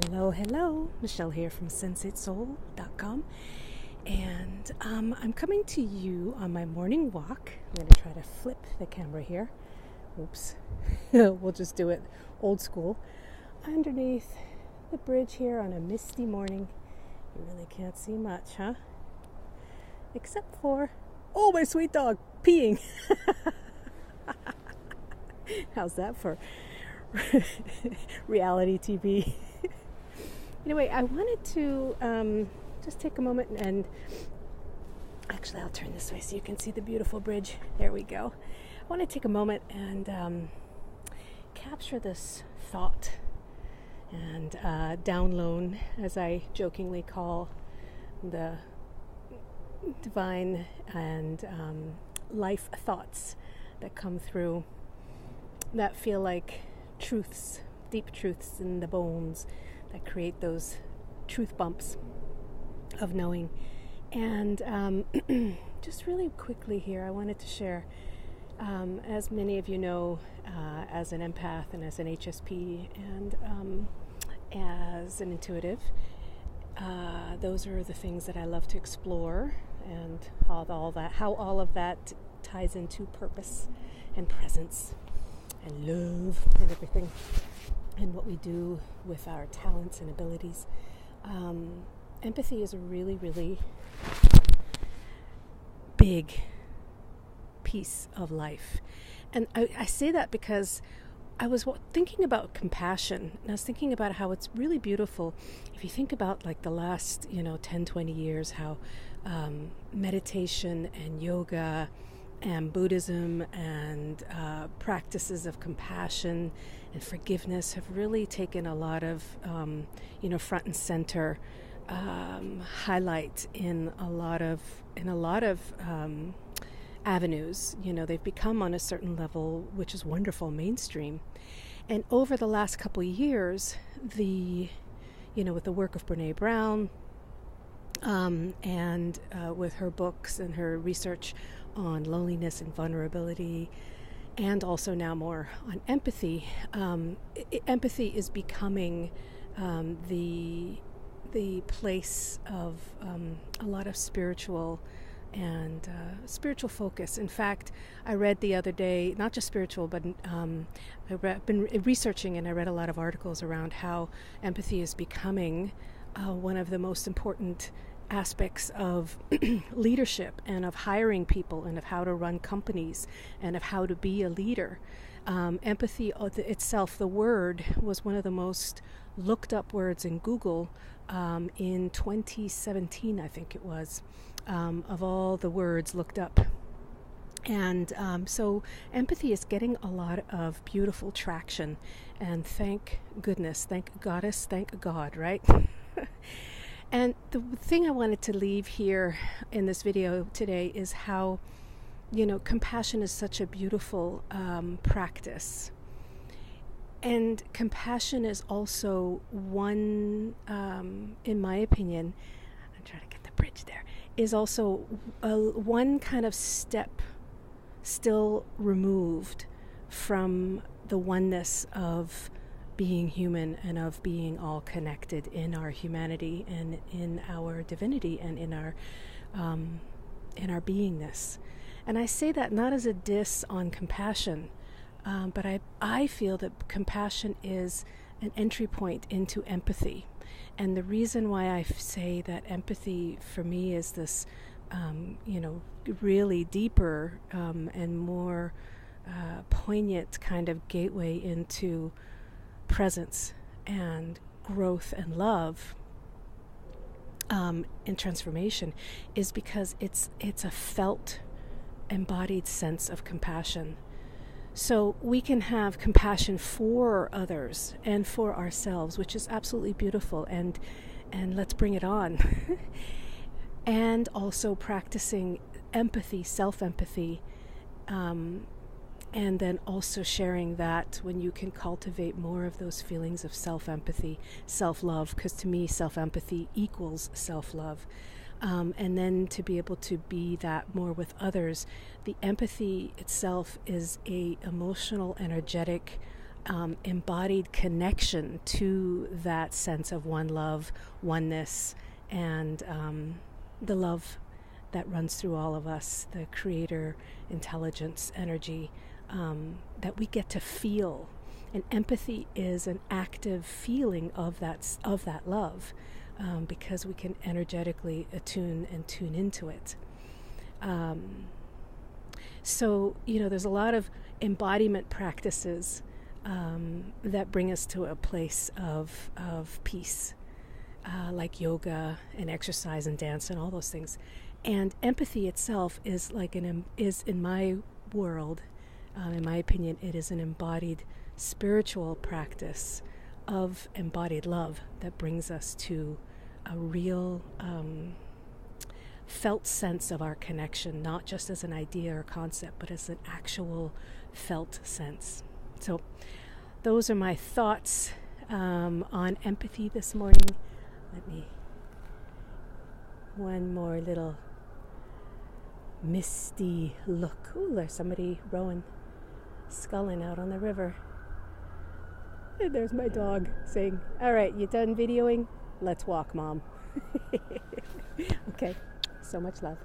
Hello, Michelle here from sensatesoul.com, and I'm coming to you on my morning walk. I'm going to try to flip the camera here. Oops. We'll just do it old school. Underneath the bridge here on a misty morning. You really can't see much, huh? Except for, oh, my sweet dog peeing. How's that for reality TV? Anyway, I wanted to just take a moment and actually I'll turn this way so you can see the beautiful bridge. There we go. I want to take a moment and capture this thought and download, as I jokingly call the divine and life thoughts that come through that feel like truths, deep truths in the bones that create those truth bumps of knowing. And just really quickly here, I wanted to share, as many of you know, as an empath and as an HSP and as an intuitive, those are the things that I love to explore, and how all of that ties into purpose and presence and love and everything, and what we do with our talents and abilities. Empathy is a really, really big piece of life. And I say that because I was thinking about compassion, and I was thinking about how it's really beautiful. If you think about like the last 10, 20 years, how meditation and yoga and Buddhism and practices of compassion and forgiveness have really taken a lot of front and center highlight in a lot of avenues. They've become on a certain level, which is wonderful, mainstream. And over the last couple of years, with the work of Brene Brown, and with her books and her research on loneliness and vulnerability, and also now more on empathy, empathy is becoming the place of a lot of spiritual and spiritual focus. In fact, I read the other day, not just spiritual, but I've been researching, and I read a lot of articles around how empathy is becoming one of the most important aspects of leadership, and of hiring people, and of how to run companies, and of how to be a leader. Empathy itself, the word, was one of the most looked up words in Google in 2017, I think it was, of all the words looked up. And so empathy is getting a lot of beautiful traction, and thank goodness, thank goddess, thank God, right? And the thing I wanted to leave here in this video today is how, compassion is such a beautiful practice. And compassion is also one, in my opinion, I'm trying to get the bridge there, is also one kind of step still removed from the oneness of being human and of being all connected in our humanity and in our divinity and in our beingness. And I say that not as a diss on compassion, but I feel that compassion is an entry point into empathy. And the reason why I say that empathy for me is this, really deeper and more poignant kind of gateway into presence and growth and love and transformation, is because it's a felt, embodied sense of compassion. So we can have compassion for others and for ourselves, which is absolutely beautiful, and let's bring it on. And also practicing empathy, self-empathy, and then also sharing that when you can cultivate more of those feelings of self-empathy, self-love, because to me self-empathy equals self-love. And then to be able to be that more with others. The empathy itself is a emotional, energetic embodied connection to that sense of one love, oneness, and the love that runs through all of us, the creator, intelligence, energy, that we get to feel. And empathy is an active feeling of that love, because we can energetically attune and tune into it. So, there's a lot of embodiment practices that bring us to a place of peace, like yoga and exercise and dance and all those things. And empathy itself is is in my world, in my opinion, it is an embodied spiritual practice of embodied love that brings us to a real felt sense of our connection, not just as an idea or concept, but as an actual felt sense. So those are my thoughts on empathy this morning. One more little misty look. Ooh, there's somebody sculling out on the river. And there's my dog saying, "All right, you done videoing? Let's walk, Mom." Okay, so much love.